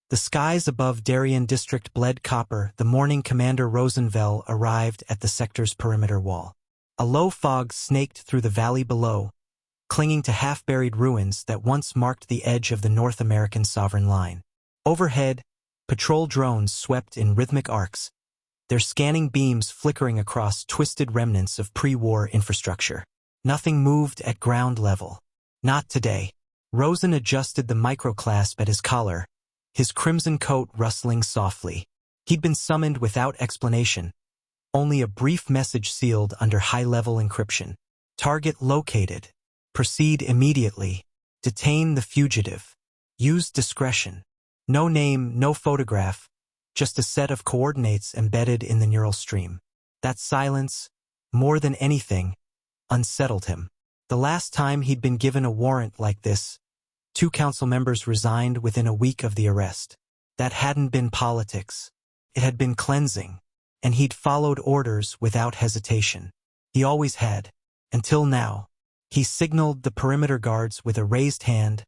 The skies above Darien District bled copper the morning Commander Rosenfeld arrived at the sector's perimeter wall. A low fog snaked through the valley below, clinging to half-buried ruins that once marked the edge of the North American sovereign line. Overhead, patrol drones swept in rhythmic arcs, their scanning beams flickering across twisted remnants of pre-war infrastructure. Nothing moved at ground level. Not today. Rosen adjusted the microclasp at his collar, his crimson coat rustling softly. He'd been summoned without explanation, only a brief message sealed under high-level encryption. Target located. Proceed immediately. Detain the fugitive. Use discretion. No name, no photograph, just a set of coordinates embedded in the neural stream. That silence, more than anything, unsettled him. The last time he'd been given a warrant like this, 2 council members resigned within a week of the arrest. That hadn't been politics. It had been cleansing, and he'd followed orders without hesitation. He always had, until now. He signaled the perimeter guards with a raised hand,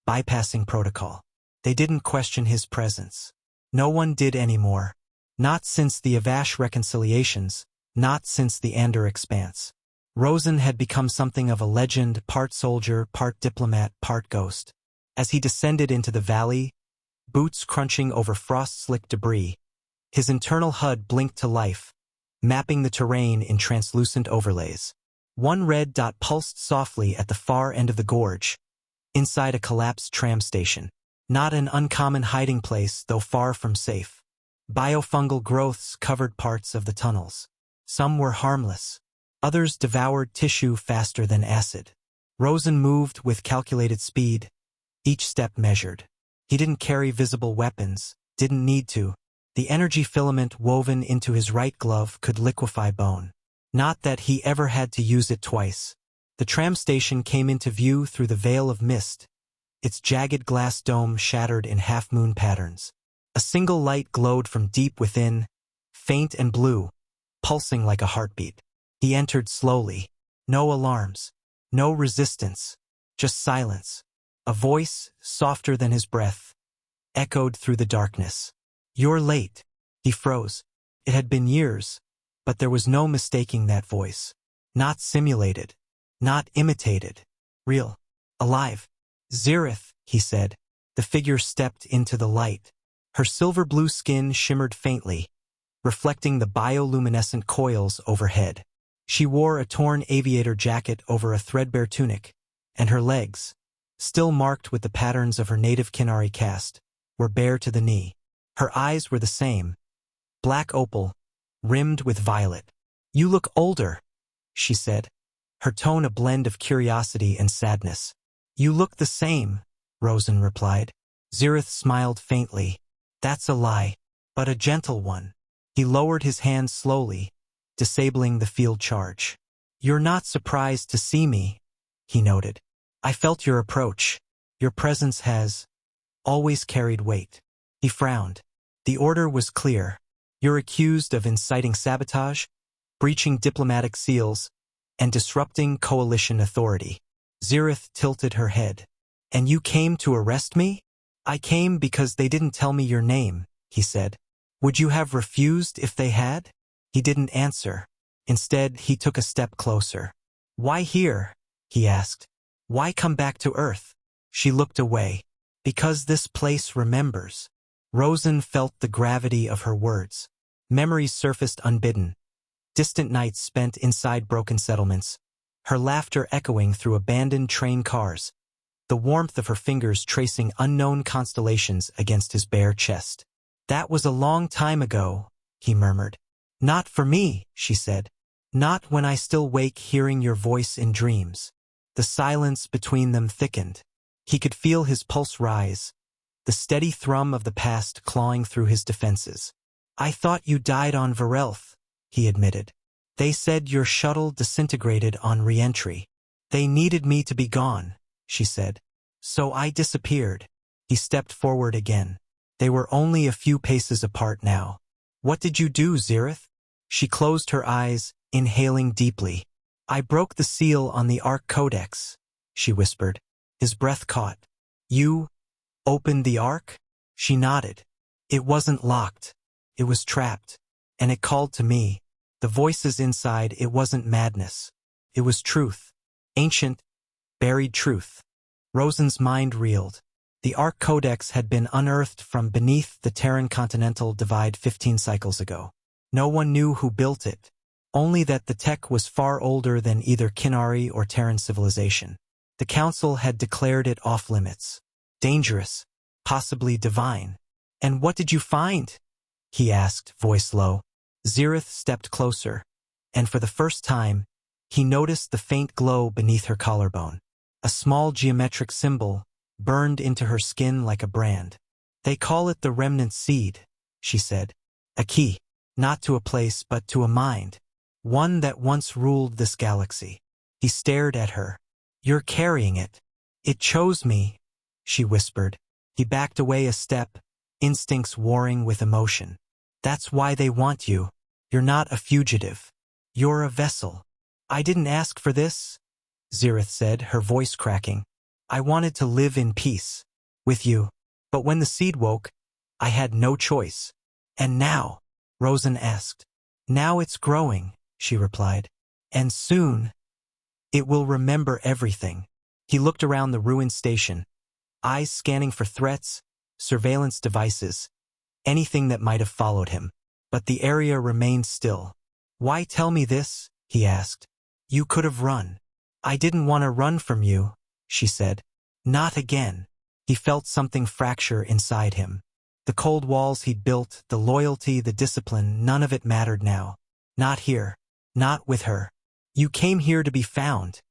bypassing protocol. They didn't question his presence. No one did anymore. Not since the Avash reconciliations, not since the Ander expanse. Rosen had become something of a legend, part soldier, part diplomat, part ghost. As he descended into the valley, boots crunching over frost-slicked debris, his internal HUD blinked to life, mapping the terrain in translucent overlays. One red dot pulsed softly at the far end of the gorge, inside a collapsed tram station. Not an uncommon hiding place, though far from safe. Biofungal growths covered parts of the tunnels. Some were harmless. Others devoured tissue faster than acid. Rosen moved with calculated speed, each step measured. He didn't carry visible weapons, didn't need to. The energy filament woven into his right glove could liquefy bone. Not that he ever had to use it twice. The tram station came into view through the veil of mist, its jagged glass dome shattered in half-moon patterns. A single light glowed from deep within, faint and blue, pulsing like a heartbeat. He entered slowly. No alarms. No resistance. Just silence. A voice, softer than his breath, echoed through the darkness. "You're late." He froze. It had been years, but there was no mistaking that voice. Not simulated. Not imitated. Real. Alive. "Zirith," he said. The figure stepped into the light. Her silver-blue skin shimmered faintly, reflecting the bioluminescent coils overhead. She wore a torn aviator jacket over a threadbare tunic, and her legs, still marked with the patterns of her native Kinari caste, were bare to the knee. Her eyes were the same, black opal, rimmed with violet. "You look older," she said, her tone a blend of curiosity and sadness. "You look the same," Rosen replied. Zirith smiled faintly. "That's a lie, but a gentle one." He lowered his hand slowly, disabling the field charge. "You're not surprised to see me," he noted. "I felt your approach. Your presence has always carried weight." He frowned. The order was clear. "You're accused of inciting sabotage, breaching diplomatic seals, and disrupting coalition authority." Zirith tilted her head. "And you came to arrest me?" "I came because they didn't tell me your name," he said. "Would you have refused if they had?" He didn't answer. Instead, he took a step closer. "Why here?" he asked. "Why come back to Earth?" She looked away. "Because this place remembers." Rosen felt the gravity of her words. Memories surfaced unbidden. Distant nights spent inside broken settlements, her laughter echoing through abandoned train cars, the warmth of her fingers tracing unknown constellations against his bare chest. "That was a long time ago," he murmured. "Not for me," she said. "Not when I still wake hearing your voice in dreams." The silence between them thickened. He could feel his pulse rise, the steady thrum of the past clawing through his defenses. "I thought you died on Varelth," he admitted. "They said your shuttle disintegrated on re-entry." "They needed me to be gone," she said. "So I disappeared." He stepped forward again. They were only a few paces apart now. "What did you do, Zirith?" She closed her eyes, inhaling deeply. "I broke the seal on the Ark Codex," she whispered. His breath caught. "You opened the Ark?" She nodded. It wasn't locked. It was trapped. And it called to me. The voices inside, it wasn't madness. It was truth. Ancient, buried truth. Rosen's mind reeled. The Ark Codex had been unearthed from beneath the Terran Continental Divide 15 cycles ago. No one knew who built it. Only that the tech was far older than either Kinari or Terran civilization. The Council had declared it off-limits. Dangerous. Possibly divine. And what did you find? He asked, voice low. Xerath stepped closer, and for the first time, he noticed the faint glow beneath her collarbone. A small geometric symbol burned into her skin like a brand. They call it the remnant seed, she said. A key, not to a place but to a mind. One that once ruled this galaxy. He stared at her. You're carrying it. It chose me, she whispered. He backed away a step, instincts warring with emotion. That's why they want you. You're not a fugitive. You're a vessel. I didn't ask for this, Xerath said, her voice cracking. I wanted to live in peace. With you. But when the seed woke, I had no choice. And now? Rosen asked. Now it's growing, she replied. And soon, it will remember everything. He looked around the ruined station, eyes scanning for threats, surveillance devices, anything that might have followed him. But the area remained still. Why tell me this? He asked. You could have run. I didn't want to run from you, she said. Not again. He felt something fracture inside him. The cold walls he'd built, the loyalty, the discipline, none of it mattered now. Not here. Not with her. You came here to be found,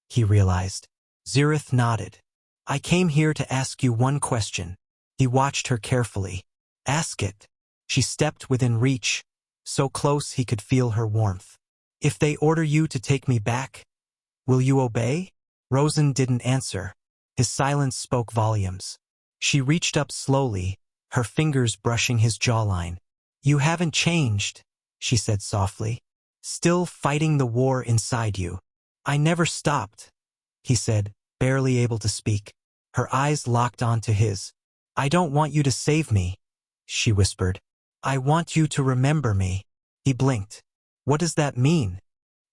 he realized. Xerath nodded. I came here to ask you one question. He watched her carefully. Ask it. She stepped within reach, so close he could feel her warmth. If they order you to take me back, will you obey? Rosen didn't answer. His silence spoke volumes. She reached up slowly, her fingers brushing his jawline. You haven't changed, she said softly. Still fighting the war inside you. I never stopped, he said, barely able to speak. Her eyes locked onto his. I don't want you to save me, she whispered. I want you to remember me. He blinked. What does that mean?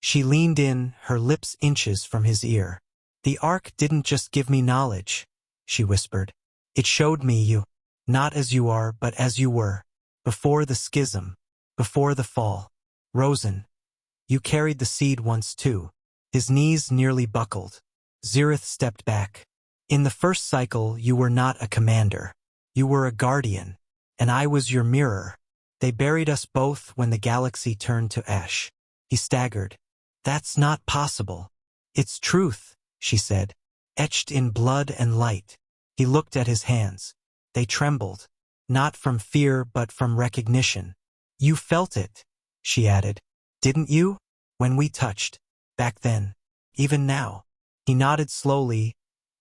She leaned in, her lips inches from his ear. The Ark didn't just give me knowledge, she whispered. It showed me you, not as you are, but as you were. Before the schism, before the fall. Rosen, you carried the seed once too. His knees nearly buckled. Xerath stepped back. In the first cycle, you were not a commander. You were a guardian. And I was your mirror. They buried us both when the galaxy turned to ash. He staggered. That's not possible. It's truth, she said, etched in blood and light. He looked at his hands. They trembled. Not from fear but from recognition. You felt it, she added. Didn't you? When we touched. Back then. Even now. He nodded slowly,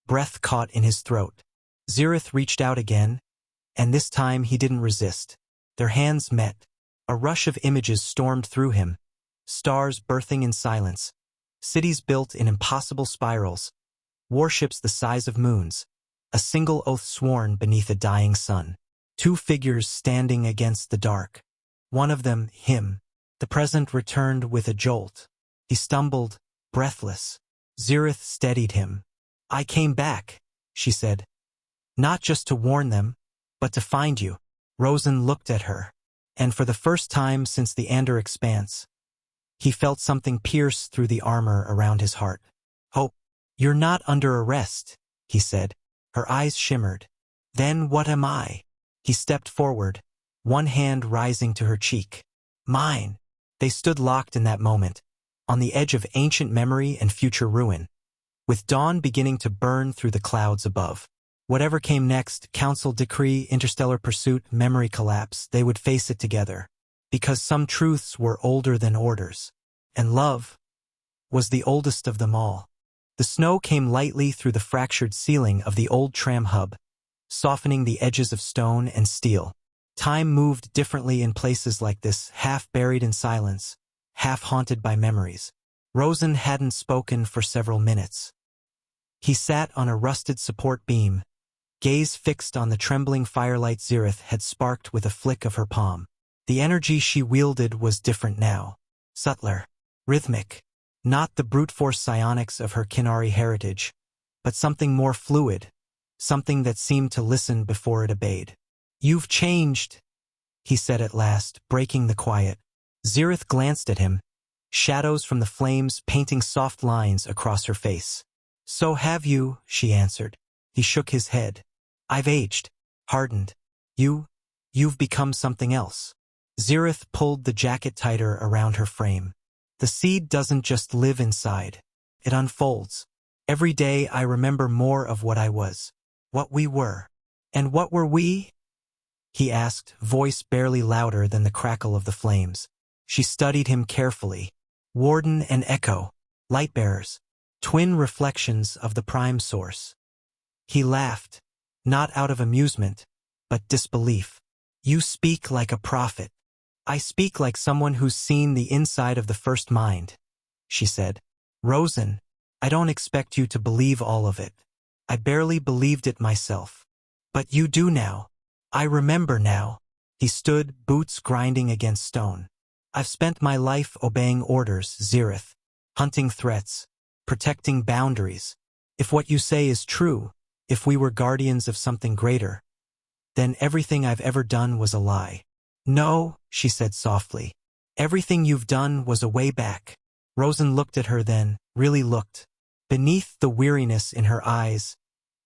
breath caught in his throat. Xerath reached out again, and this time he didn't resist. Their hands met. A rush of images stormed through him. Stars birthing in silence. Cities built in impossible spirals. Warships the size of moons. A single oath sworn beneath a dying sun. Two figures standing against the dark. One of them, him. The present returned with a jolt. He stumbled, breathless. Xerath steadied him. I came back, she said. Not just to warn them, but to find you. Rosen looked at her, and for the first time since the Ander expanse, he felt something pierce through the armor around his heart. Hope, you're not under arrest, he said. Her eyes shimmered. Then what am I? He stepped forward, one hand rising to her cheek. Mine. They stood locked in that moment, on the edge of ancient memory and future ruin, with dawn beginning to burn through the clouds above. Whatever came next, council decree, interstellar pursuit, memory collapse, they would face it together. Because some truths were older than orders. And love was the oldest of them all. The snow came lightly through the fractured ceiling of the old tram hub, softening the edges of stone and steel. Time moved differently in places like this, half buried in silence, half haunted by memories. Rosen hadn't spoken for several minutes. He sat on a rusted support beam, gaze fixed on the trembling firelight Zirith had sparked with a flick of her palm. The energy she wielded was different now. Subtler, rhythmic, not the brute force psionics of her Kinari heritage, but something more fluid, something that seemed to listen before it obeyed. "You've changed," he said at last, breaking the quiet. Zirith glanced at him, shadows from the flames painting soft lines across her face. "So have you," she answered. He shook his head. "I've aged, hardened. You've become something else." Zirith pulled the jacket tighter around her frame. "The seed doesn't just live inside. It unfolds. Every day I remember more of what I was, what we were." "And what were we?" he asked, voice barely louder than the crackle of the flames. She studied him carefully. Warden and Echo, light-bearers, twin reflections of the prime source. He laughed, not out of amusement, but disbelief. "You speak like a prophet." "I speak like someone who's seen the inside of the first mind," she said. "Rosen, I don't expect you to believe all of it. I barely believed it myself. But you do now. I remember now." He stood, boots grinding against stone. "I've spent my life obeying orders, Zirith, hunting threats, protecting boundaries. If what you say is true, if we were guardians of something greater, then everything I've ever done was a lie." "No," she said softly. "Everything you've done was a way back." Rosen looked at her then, really looked. Beneath the weariness in her eyes,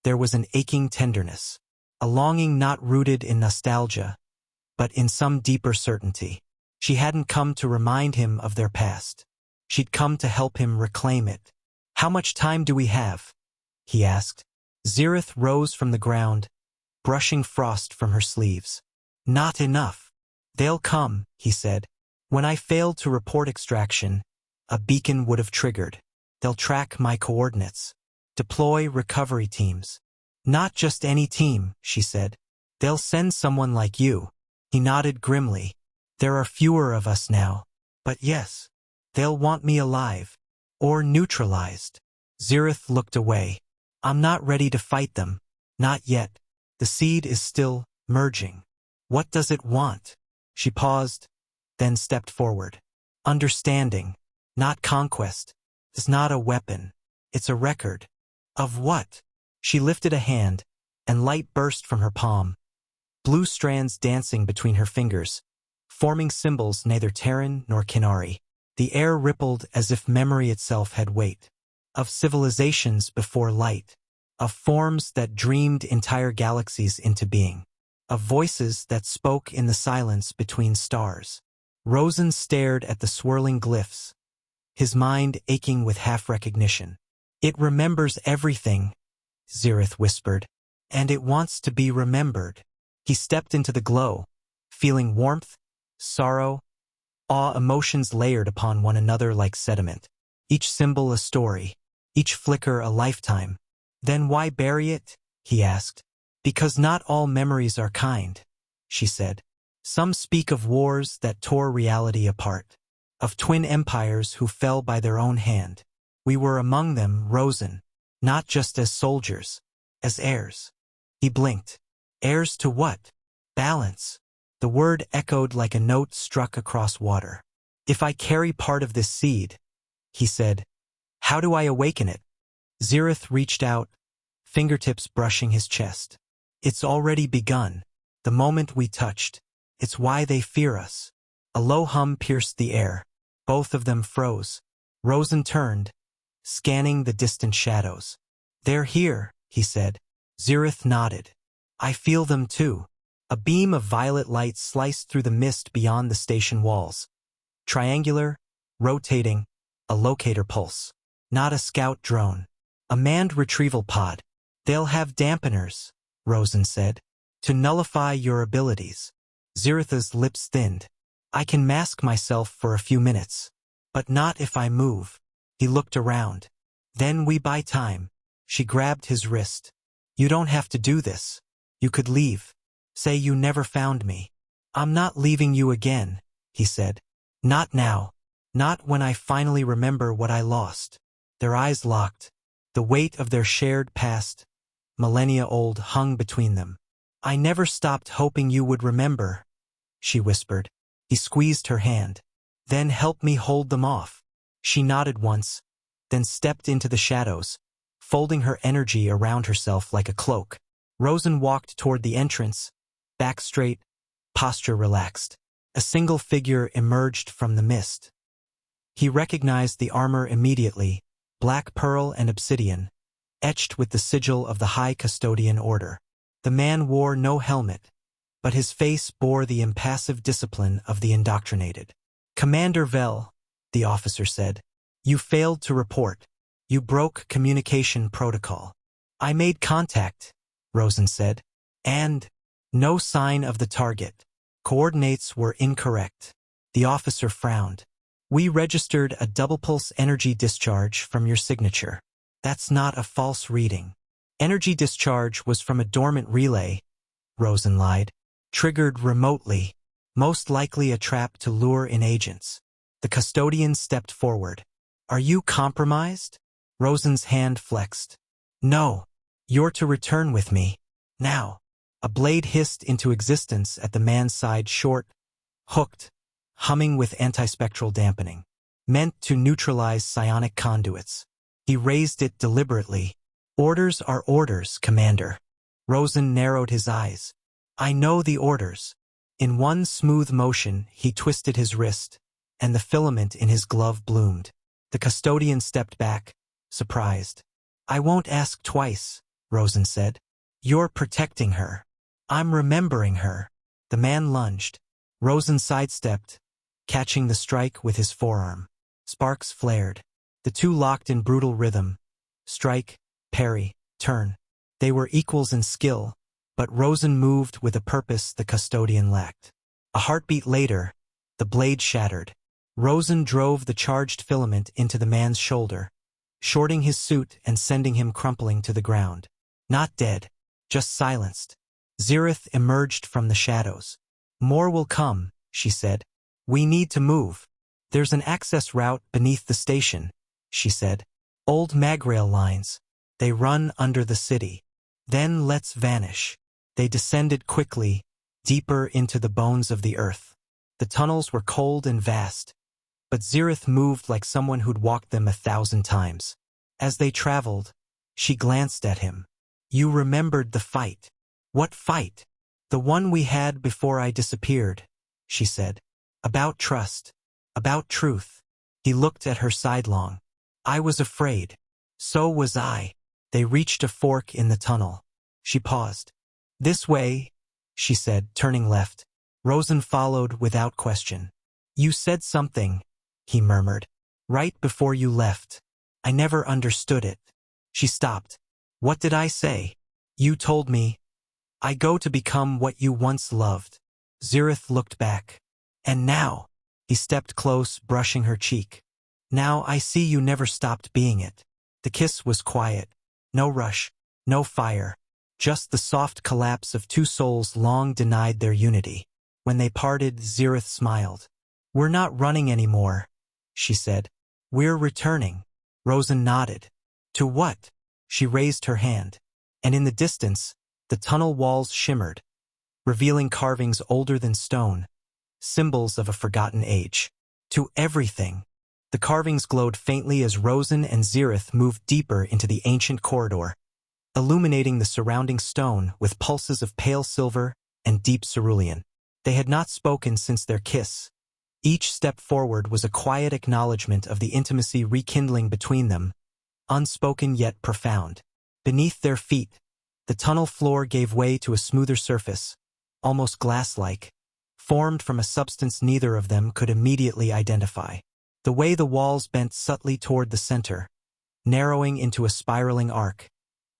there was an aching tenderness, a longing not rooted in nostalgia, but in some deeper certainty. She hadn't come to remind him of their past. She'd come to help him reclaim it. "How much time do we have?" he asked. Zirith rose from the ground, brushing frost from her sleeves. "Not enough." "They'll come," he said. "When I failed to report extraction, a beacon would have triggered. They'll track my coordinates. Deploy recovery teams." "Not just any team," she said. "They'll send someone like you." He nodded grimly. "There are fewer of us now. But yes, they'll want me alive. Or neutralized." Zirith looked away. "I'm not ready to fight them. Not yet. The seed is still merging." "What does it want?" She paused, then stepped forward. "Understanding, not conquest. It's not a weapon. It's a record." "Of what?" She lifted a hand, and light burst from her palm, blue strands dancing between her fingers, forming symbols neither Terran nor Kinari. The air rippled as if memory itself had weight. Of civilizations before light. Of forms that dreamed entire galaxies into being. Of voices that spoke in the silence between stars. Rosen stared at the swirling glyphs, his mind aching with half-recognition. "It remembers everything," Zirith whispered, "and it wants to be remembered." He stepped into the glow, feeling warmth, sorrow, awe, emotions layered upon one another like sediment. Each symbol a story, each flicker a lifetime. "Then why bury it?" he asked. "Because not all memories are kind," she said. "Some speak of wars that tore reality apart, of twin empires who fell by their own hand. We were among them, Rosen, not just as soldiers, as heirs." He blinked. "Heirs to what?" "Balance." The word echoed like a note struck across water. "If I carry part of this seed," he said, "how do I awaken it?" Zirith reached out, fingertips brushing his chest. "It's already begun. The moment we touched. It's why they fear us." A low hum pierced the air. Both of them froze. Rosen turned, scanning the distant shadows. "They're here," he said. Zirith nodded. "I feel them too." A beam of violet light sliced through the mist beyond the station walls. Triangular, rotating, a locator pulse. Not a scout drone. A manned retrieval pod. "They'll have dampeners," Rosen said, "to nullify your abilities." Ziritha's lips thinned. "I can mask myself for a few minutes. But not if I move." He looked around. "Then we buy time." She grabbed his wrist. "You don't have to do this. You could leave. Say you never found me." "I'm not leaving you again," he said. "Not now. Not when I finally remember what I lost." Their eyes locked. The weight of their shared past millennia old, hung between them. "I never stopped hoping you would remember," she whispered. He squeezed her hand. "Then help me hold them off." She nodded once, then stepped into the shadows, folding her energy around herself like a cloak. Rosen walked toward the entrance, back straight, posture relaxed. A single figure emerged from the mist. He recognized the armor immediately, black pearl and obsidian, etched with the sigil of the High Custodian Order. The man wore no helmet, but his face bore the impassive discipline of the indoctrinated. "Commander Vel," the officer said, "you failed to report. You broke communication protocol." "I made contact," Rosen said. "And no sign of the target. Coordinates were incorrect." The officer frowned. "We registered a double-pulse energy discharge from your signature. That's not a false reading." "Energy discharge was from a dormant relay," Rosen lied. "Triggered remotely, most likely a trap to lure in agents." The custodian stepped forward. "Are you compromised?" Rosen's hand flexed. "No. You're to return with me. Now." A blade hissed into existence at the man's side, short, hooked, humming with antispectral dampening, meant to neutralize psionic conduits. He raised it deliberately. "Orders are orders, Commander." Rosen narrowed his eyes. "I know the orders." In one smooth motion, he twisted his wrist, and the filament in his glove bloomed. The custodian stepped back, surprised. "I won't ask twice," Rosen said. "You're protecting her." "I'm remembering her." The man lunged. Rosen sidestepped, catching the strike with his forearm. Sparks flared. The two locked in brutal rhythm. Strike, parry, turn. They were equals in skill, but Rosen moved with a purpose the custodian lacked. A heartbeat later, the blade shattered. Rosen drove the charged filament into the man's shoulder, shorting his suit and sending him crumpling to the ground. Not dead, just silenced. Zirith emerged from the shadows. "More will come," she said. "We need to move." "There's an access route beneath the station," she said. "Old magrail lines. They run under the city. Then let's vanish." They descended quickly, deeper into the bones of the earth. The tunnels were cold and vast, but Zirith moved like someone who'd walked them 1,000 times. As they traveled, she glanced at him. "You remembered the fight." "What fight?" "The one we had before I disappeared," she said. "About trust. About truth." He looked at her sidelong. "I was afraid." "So was I." They reached a fork in the tunnel. She paused. "This way," she said, turning left. Rosen followed without question. "You said something," he murmured, "right before you left. I never understood it." She stopped. "What did I say?" "You told me, I go to become what you once loved." Zirith looked back. "And now," he stepped close, brushing her cheek. "Now I see you never stopped being it." The kiss was quiet. No rush, no fire. Just the soft collapse of two souls long denied their unity. When they parted, Zirith smiled. "We're not running anymore," she said. "We're returning." Rosen nodded. "To what?" She raised her hand. And in the distance, the tunnel walls shimmered, revealing carvings older than stone, symbols of a forgotten age. "To everything." The carvings glowed faintly as Rosen and Zirith moved deeper into the ancient corridor, illuminating the surrounding stone with pulses of pale silver and deep cerulean. They had not spoken since their kiss. Each step forward was a quiet acknowledgement of the intimacy rekindling between them, unspoken yet profound. Beneath their feet, the tunnel floor gave way to a smoother surface, almost glass-like, formed from a substance neither of them could immediately identify. The way the walls bent subtly toward the center, narrowing into a spiraling arc,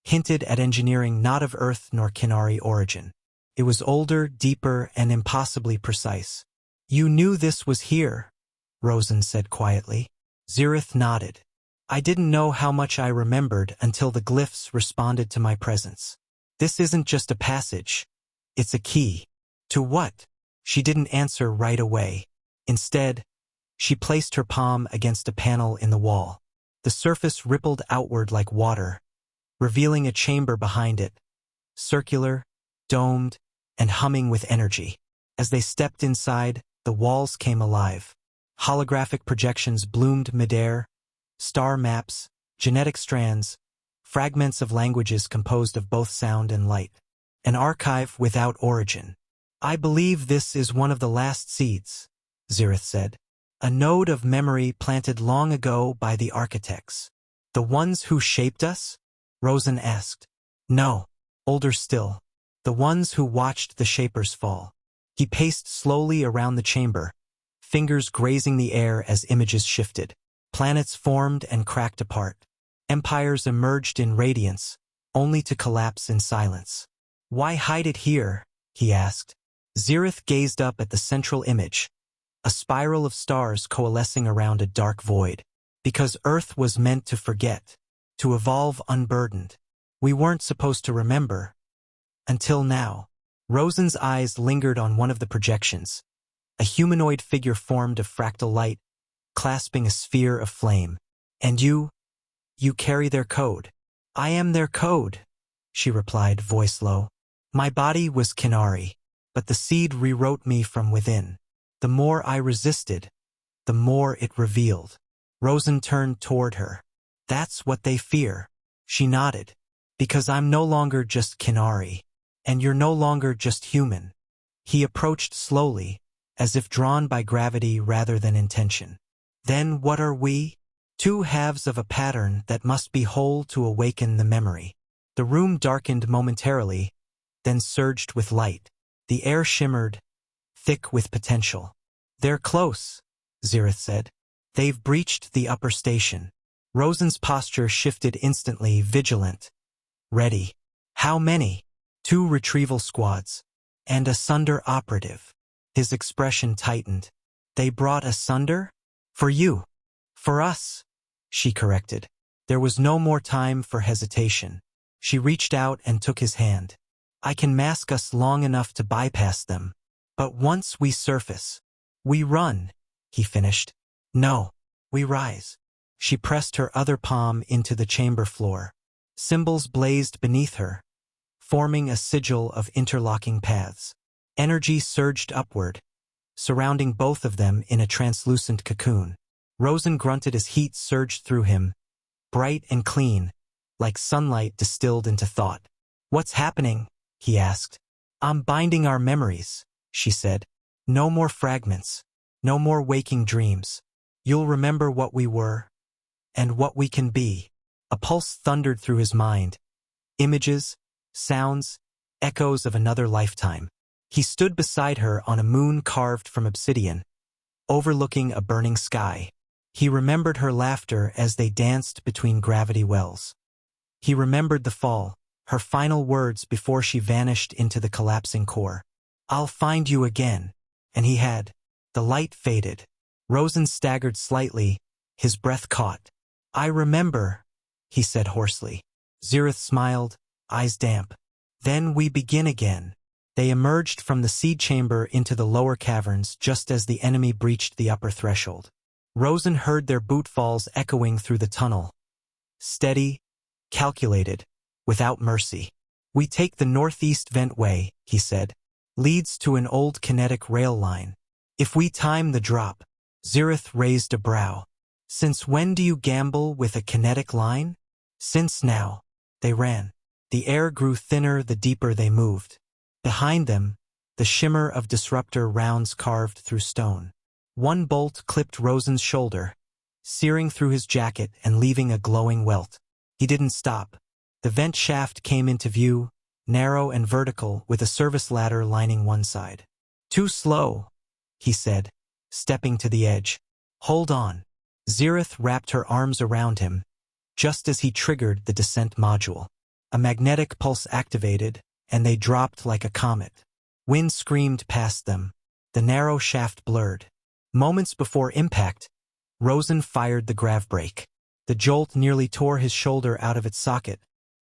hinted at engineering not of Earth nor Kinari origin. It was older, deeper, and impossibly precise. "You knew this was here," Rosen said quietly. Zirith nodded. "I didn't know how much I remembered until the glyphs responded to my presence. This isn't just a passage. It's a key." "To what?" She didn't answer right away. Instead, she placed her palm against a panel in the wall. The surface rippled outward like water, revealing a chamber behind it, circular, domed, and humming with energy. As they stepped inside, the walls came alive. Holographic projections bloomed midair, star maps, genetic strands, fragments of languages composed of both sound and light. An archive without origin. I believe this is one of the last seeds, Zirith said. A node of memory planted long ago by the architects. The ones who shaped us? Rosen asked. No, older still. The ones who watched the shapers fall. He paced slowly around the chamber, fingers grazing the air as images shifted. Planets formed and cracked apart. Empires emerged in radiance, only to collapse in silence. Why hide it here? He asked. Zirith gazed up at the central image, a spiral of stars coalescing around a dark void. Because Earth was meant to forget, to evolve unburdened. We weren't supposed to remember. Until now. Rosen's eyes lingered on one of the projections. A humanoid figure formed of fractal light, clasping a sphere of flame. And you carry their code. I am their code, she replied, voice low. My body was Kinari, but the seed rewrote me from within. The more I resisted, the more it revealed. Rosen turned toward her. That's what they fear. She nodded. Because I'm no longer just Kinari. And you're no longer just human. He approached slowly, as if drawn by gravity rather than intention. Then what are we? Two halves of a pattern that must be whole to awaken the memory. The room darkened momentarily, then surged with light. The air shimmered, thick with potential. They're close, Zirith said. They've breached the upper station. Rosen's posture shifted instantly, vigilant. Ready. How many? 2 retrieval squads. And a Sunder operative. His expression tightened. They brought a Sunder? For you. For us, she corrected. There was no more time for hesitation. She reached out and took his hand. I can mask us long enough to bypass them. But once we surface, we run, he finished. No, we rise. She pressed her other palm into the chamber floor. Symbols blazed beneath her, forming a sigil of interlocking paths. Energy surged upward, surrounding both of them in a translucent cocoon. Rosen grunted as heat surged through him, bright and clean, like sunlight distilled into thought. What's happening? He asked. I'm binding our memories, she said. No more fragments, no more waking dreams. You'll remember what we were, and what we can be. A pulse thundered through his mind. Images, sounds, echoes of another lifetime. He stood beside her on a moon carved from obsidian, overlooking a burning sky. He remembered her laughter as they danced between gravity wells. He remembered the fall, her final words before she vanished into the collapsing core. I'll find you again. And he had. The light faded. Rosen staggered slightly, his breath caught. I remember, he said hoarsely. Zirith smiled, eyes damp. Then we begin again. They emerged from the seed chamber into the lower caverns just as the enemy breached the upper threshold. Rosen heard their bootfalls echoing through the tunnel. Steady, calculated, without mercy. We take the northeast ventway, he said. Leads to an old kinetic rail line. If we time the drop. Zirith raised a brow. Since when do you gamble with a kinetic line? Since now. They ran. The air grew thinner the deeper they moved. Behind them, the shimmer of disruptor rounds carved through stone. One bolt clipped Rosen's shoulder, searing through his jacket and leaving a glowing welt. He didn't stop. The vent shaft came into view, narrow and vertical with a service ladder lining one side. Too slow, he said, stepping to the edge. Hold on. Zirith wrapped her arms around him, just as he triggered the descent module. A magnetic pulse activated, and they dropped like a comet. Wind screamed past them. The narrow shaft blurred. Moments before impact, Rosen fired the grav brake. The jolt nearly tore his shoulder out of its socket,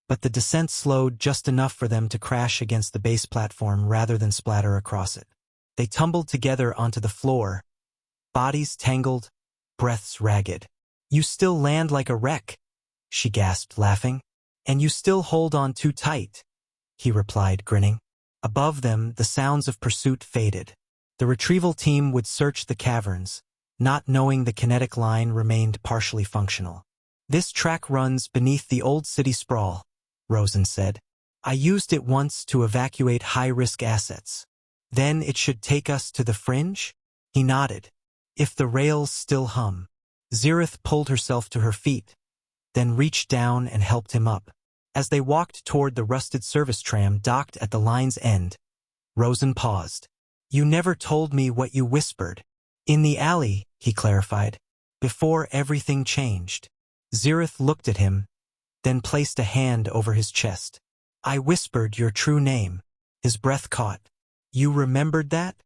but the descent slowed just enough for them to crash against the base platform rather than splatter across it. They tumbled together onto the floor, bodies tangled, breaths ragged. You still land like a wreck, she gasped, laughing. And you still hold on too tight, he replied, grinning. Above them, the sounds of pursuit faded. The retrieval team would search the caverns, not knowing the kinetic line remained partially functional. This track runs beneath the old city sprawl, Rosen said. I used it once to evacuate high-risk assets. Then it should take us to the fringe? He nodded. If the rails still hum. Zirith pulled herself to her feet, then reached down and helped him up. As they walked toward the rusted service tram docked at the line's end, Rosen paused. You never told me what you whispered. In the alley, he clarified, before everything changed. Zirith looked at him, then placed a hand over his chest. I whispered your true name. His breath caught. You remembered that?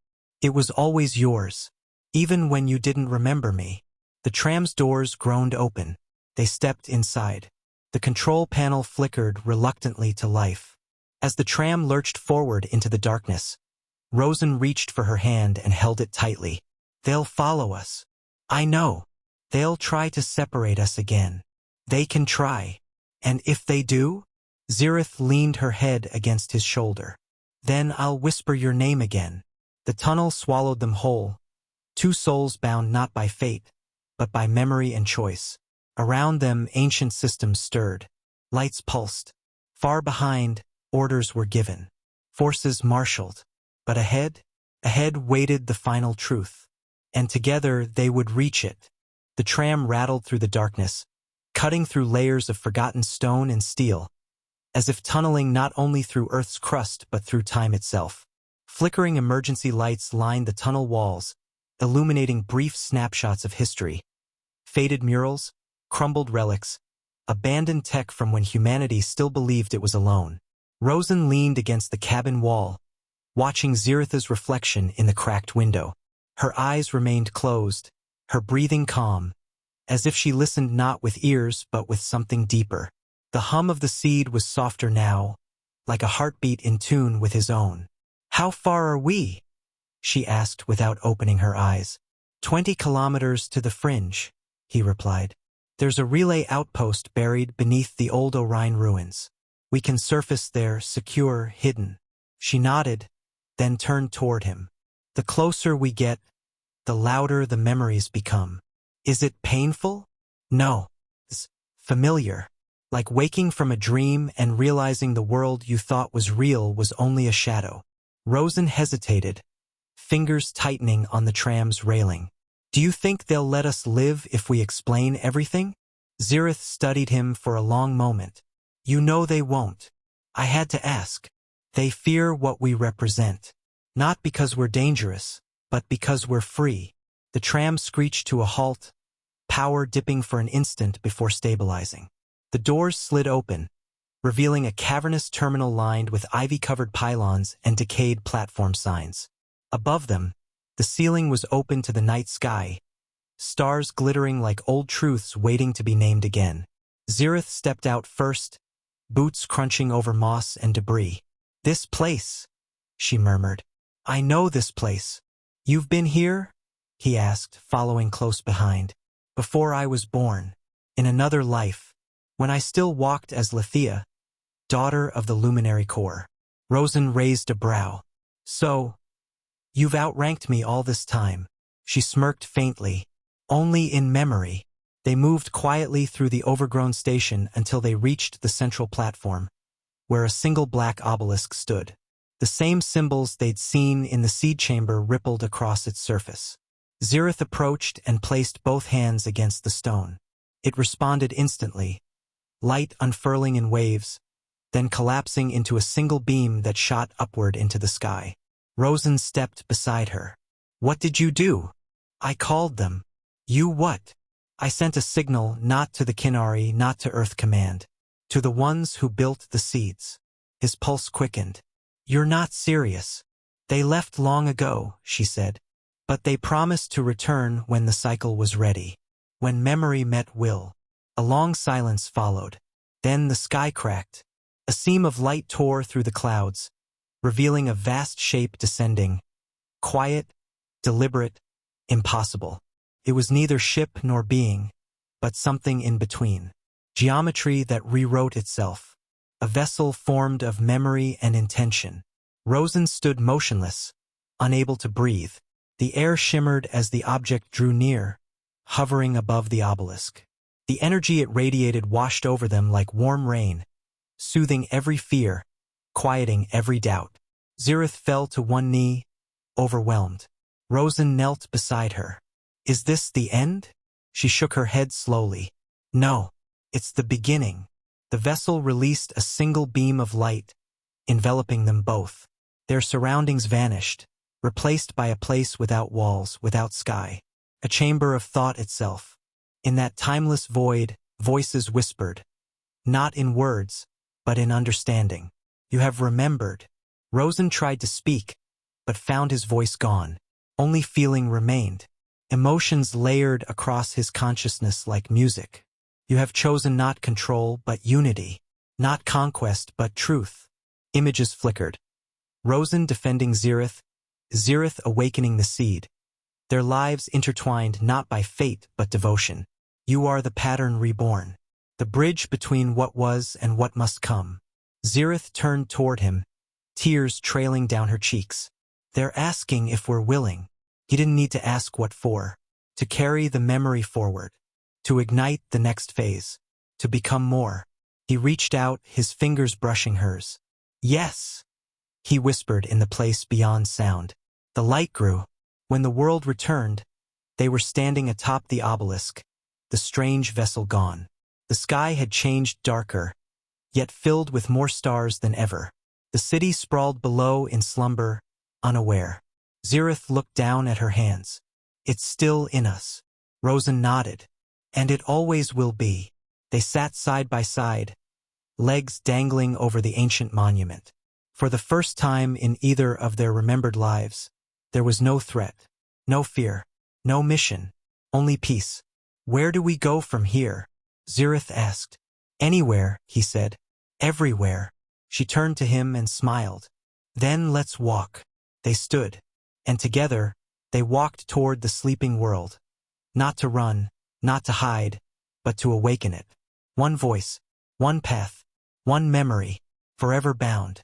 It was always yours, even when you didn't remember me. The tram's doors groaned open. They stepped inside. The control panel flickered reluctantly to life. As the tram lurched forward into the darkness, Rosen reached for her hand and held it tightly. They'll follow us. I know. They'll try to separate us again. They can try. And if they do? Zirith leaned her head against his shoulder. Then I'll whisper your name again. The tunnel swallowed them whole. Two souls bound not by fate, but by memory and choice. Around them, ancient systems stirred. Lights pulsed. Far behind, orders were given. Forces marshaled. But ahead waited the final truth. And together they would reach it. The tram rattled through the darkness, cutting through layers of forgotten stone and steel, as if tunneling not only through Earth's crust but through time itself. Flickering emergency lights lined the tunnel walls, illuminating brief snapshots of history. Faded murals, crumbled relics, abandoned tech from when humanity still believed it was alone. Rosen leaned against the cabin wall, watching Zirith's reflection in the cracked window. Her eyes remained closed, her breathing calm, as if she listened not with ears but with something deeper. The hum of the seed was softer now, like a heartbeat in tune with his own. How far are we? She asked without opening her eyes. 20 kilometers to the fringe, he replied. There's a relay outpost buried beneath the old Orion ruins. We can surface there, secure, hidden. She nodded, then turned toward him. The closer we get, the louder the memories become. Is it painful? No. It's familiar. Like waking from a dream and realizing the world you thought was real was only a shadow. Rosen hesitated, fingers tightening on the tram's railing. Do you think they'll let us live if we explain everything? Zirith studied him for a long moment. You know they won't. I had to ask. They fear what we represent. Not because we're dangerous, but because we're free. The tram screeched to a halt, power dipping for an instant before stabilizing. The doors slid open, revealing a cavernous terminal lined with ivy-covered pylons and decayed platform signs. Above them, the ceiling was open to the night sky, stars glittering like old truths waiting to be named again. Zirith stepped out first, boots crunching over moss and debris. This place, she murmured. I know this place. You've been here? He asked, following close behind. Before I was born, in another life, when I still walked as Lethea, daughter of the luminary core. Rosen raised a brow. So, you've outranked me all this time. She smirked faintly. Only in memory. They moved quietly through the overgrown station until they reached the central platform, where a single black obelisk stood. The same symbols they'd seen in the seed chamber rippled across its surface. Zirith approached and placed both hands against the stone. It responded instantly, light unfurling in waves, then collapsing into a single beam that shot upward into the sky. Rosen stepped beside her. What did you do? I called them. You what? I sent a signal not to the Kinari, not to Earth Command, to the ones who built the seeds. His pulse quickened. You're not serious. They left long ago, she said. But they promised to return when the cycle was ready. When memory met will. A long silence followed. Then the sky cracked. A seam of light tore through the clouds, revealing a vast shape descending. Quiet, deliberate, impossible. It was neither ship nor being, but something in between. Geometry that rewrote itself. a vessel formed of memory and intention. Rosen stood motionless, unable to breathe. The air shimmered as the object drew near, hovering above the obelisk. The energy it radiated washed over them like warm rain, soothing every fear, quieting every doubt. Zirith fell to one knee, overwhelmed. Rosen knelt beside her. Is this the end? She shook her head slowly. No, it's the beginning. The vessel released a single beam of light, enveloping them both. Their surroundings vanished, replaced by a place without walls, without sky. A chamber of thought itself. In that timeless void, voices whispered. Not in words, but in understanding. You have remembered. Rosen tried to speak, but found his voice gone. Only feeling remained. Emotions layered across his consciousness like music. You have chosen not control, but unity. Not conquest, but truth. Images flickered. Rosen defending Zirith, Zirith awakening the seed. Their lives intertwined not by fate, but devotion. You are the pattern reborn. The bridge between what was and what must come. Zirith turned toward him, tears trailing down her cheeks. They're asking if we're willing. He didn't need to ask what for. To carry the memory forward. To ignite the next phase. To become more. He reached out, his fingers brushing hers. Yes, he whispered in the place beyond sound. The light grew. When the world returned, they were standing atop the obelisk, the strange vessel gone. The sky had changed darker, yet filled with more stars than ever. The city sprawled below in slumber, unaware. Zirith looked down at her hands. It's still in us. Rosen nodded. And it always will be. They sat side by side, legs dangling over the ancient monument. For the first time in either of their remembered lives, there was no threat, no fear, no mission, only peace. Where do we go from here? Zirith asked. Anywhere, he said. Everywhere. She turned to him and smiled. Then let's walk. They stood, and together, they walked toward the sleeping world. Not to run, not to hide, but to awaken it. One voice, one path, one memory, forever bound.